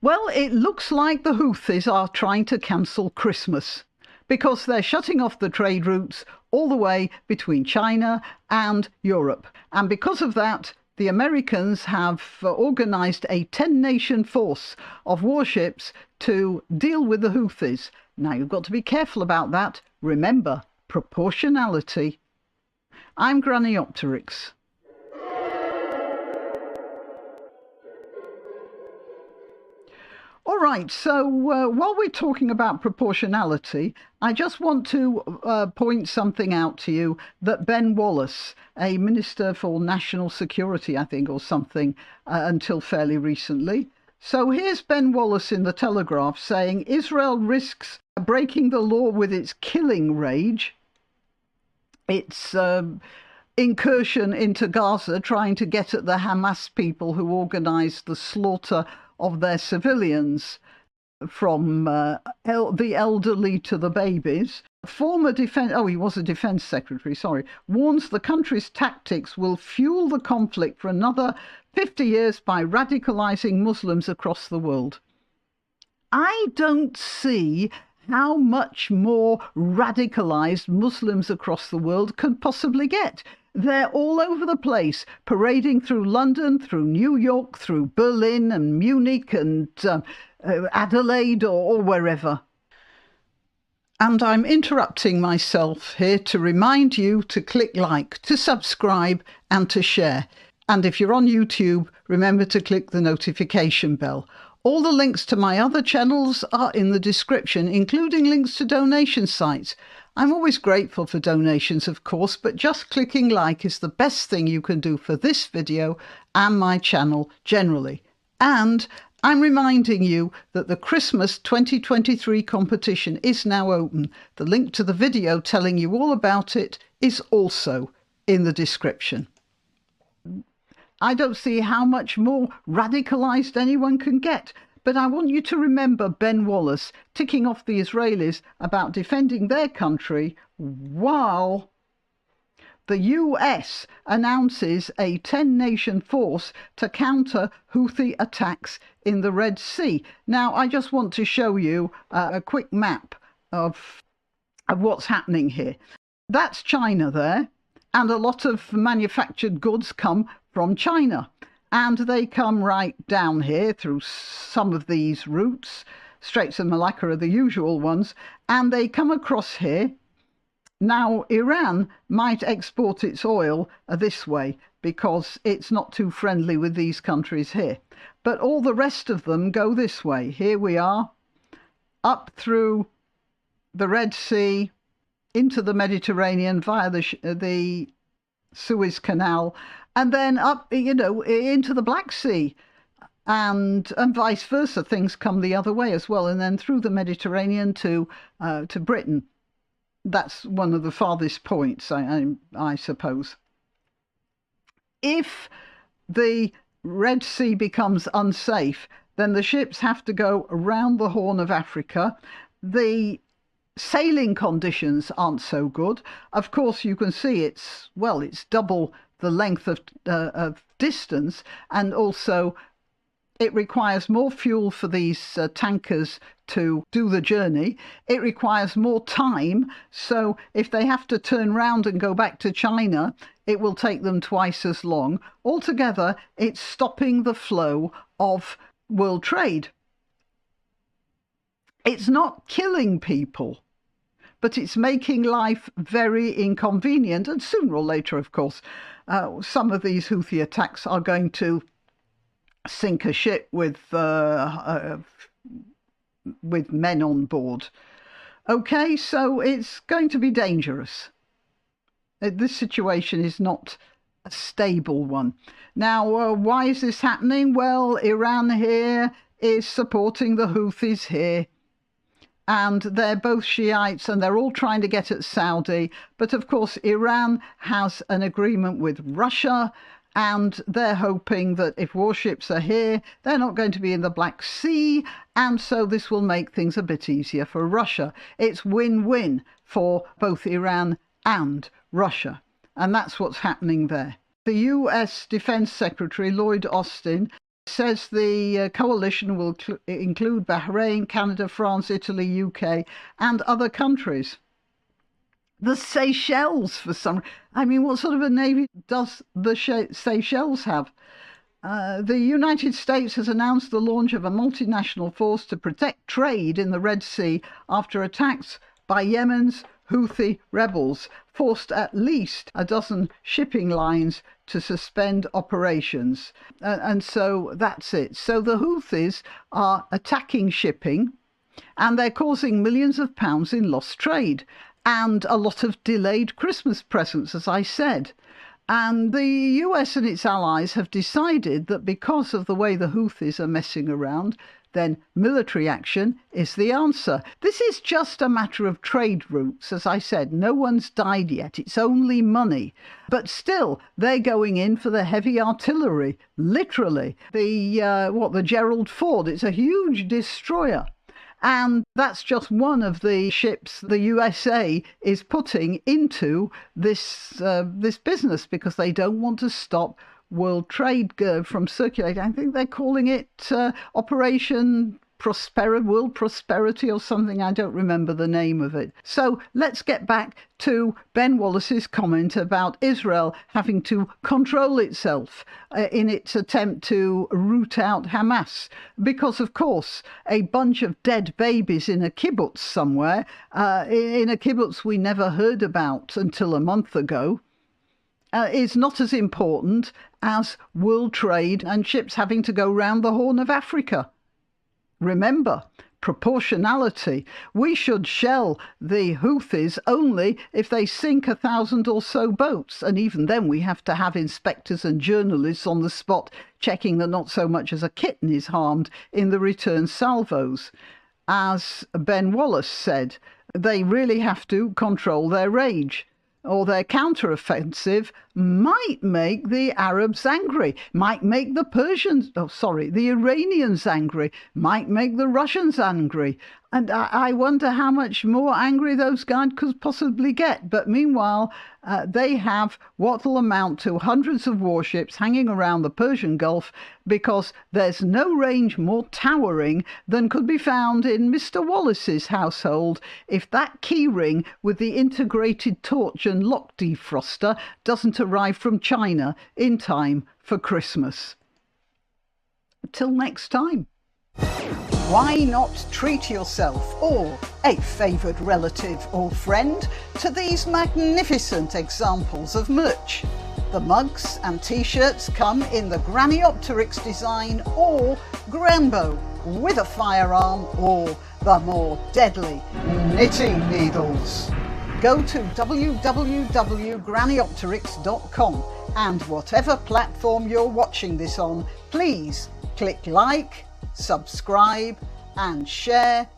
Well, it looks like the Houthis are trying to cancel Christmas because they're shutting off the trade routes all the way between China and Europe. And because of that, the Americans have organised a 10-nation force of warships to deal with the Houthis. Now, you've got to be careful about that. Remember, proportionality. I'm Grannyopteryx. All right, so while we're talking about proportionality, I just want to point something out to you that Ben Wallace, a Minister for National Security, I think, or something, until fairly recently. So here's Ben Wallace in the Telegraph saying Israel risks breaking the law with its killing rage. Its incursion into Gaza, trying to get at the Hamas people who organised the slaughter of their civilians, from the elderly to the babies. Former he was a defense secretary, sorry, warns the country's tactics will fuel the conflict for another 50 years by radicalizing Muslims across the world. I don't see how much more radicalized Muslims across the world can possibly get. They're all over the place, parading through London, through New York, through Berlin and Munich and Adelaide or wherever. And I'm interrupting myself here to remind you to click like, to subscribe and to share. And if you're on YouTube, remember to click the notification bell. All the links to my other channels are in the description, including links to donation sites. I'm always grateful for donations, of course, but just clicking like is the best thing you can do for this video and my channel generally. And I'm reminding you that the Christmas 2023 competition is now open. The link to the video telling you all about it is also in the description. I don't see how much more radicalised anyone can get. But I want you to remember Ben Wallace ticking off the Israelis about defending their country while the US announces a 10-nation force to counter Houthi attacks in the Red Sea. Now, I just want to show you a quick map of what's happening here. That's China there, and a lot of manufactured goods come from China. And they come right down here through some of these routes. Straits of Malacca are the usual ones. And they come across here. Now, Iran might export its oil this way because it's not too friendly with these countries here. But all the rest of them go this way. Here we are, up through the Red Sea, into the Mediterranean via the Suez Canal, and then up, into the Black Sea, and vice versa. Things come the other way as well, and then through the Mediterranean to Britain. That's one of the farthest points, I suppose. If the Red Sea becomes unsafe, then the ships have to go around the Horn of Africa. The sailing conditions aren't so good. Of course, you can see it's double the length of distance, and also it requires more fuel for these tankers to do the journey. It requires more time, so if they have to turn round and go back to China, it will take them twice as long. Altogether, it's stopping the flow of world trade. It's not killing people, but it's making life very inconvenient. And sooner or later, of course, some of these Houthi attacks are going to sink a ship with men on board. Okay, so it's going to be dangerous. This situation is not a stable one. Now, why is this happening? Well, Iran here is supporting the Houthis here. And they're both Shiites, and they're all trying to get at Saudi. But of course, Iran has an agreement with Russia, and they're hoping that if warships are here, they're not going to be in the Black Sea, and so this will make things a bit easier for Russia. It's win-win for both Iran and Russia, and that's what's happening there. The US Defense Secretary Lloyd Austin says the coalition will include Bahrain, Canada, France, Italy, UK, and other countries. The Seychelles, for some... I mean, what sort of a navy does the Seychelles have? The United States has announced the launch of a multinational force to protect trade in the Red Sea after attacks by Yemen's Houthi rebels forced at least a dozen shipping lines to suspend operations. And so that's it. So the Houthis are attacking shipping, and they're causing millions of pounds in lost trade and a lot of delayed Christmas presents, as I said. And the US and its allies have decided that because of the way the Houthis are messing around, then military action is the answer. This is just a matter of trade routes. As I said, no one's died yet. It's only money. But still, they're going in for the heavy artillery, literally. The Gerald Ford, it's a huge destroyer. And that's just one of the ships the USA is putting into this business because they don't want to stop world trade from circulating. I think they're calling it Operation World Prosperity or something. I don't remember the name of it. So let's get back to Ben Wallace's comment about Israel having to control itself in its attempt to root out Hamas. Because, of course, a bunch of dead babies in a kibbutz somewhere, in a kibbutz we never heard about until a month ago, is not as important as world trade and ships having to go round the Horn of Africa. Remember, proportionality. We should shell the Houthis only if they sink 1,000 or so boats. And even then we have to have inspectors and journalists on the spot checking that not so much as a kitten is harmed in the return salvos. As Ben Wallace said, they really have to control their rage, or their counter-offensive might make the Arabs angry, might make the Iranians angry, might make the Russians angry. And I wonder how much more angry those guys could possibly get. But meanwhile, they have what will amount to hundreds of warships hanging around the Persian Gulf because there's no range more towering than could be found in Mr. Wallace's household if that keyring with the integrated torch and lock defroster doesn't arrive from China in time for Christmas. Till next time. Why not treat yourself or a favoured relative or friend to these magnificent examples of merch? The mugs and t-shirts come in the Graniopteryx design or Grambo with a firearm or the more deadly knitting needles. Go to www.graniopteryx.com and whatever platform you're watching this on, please click like, subscribe and share.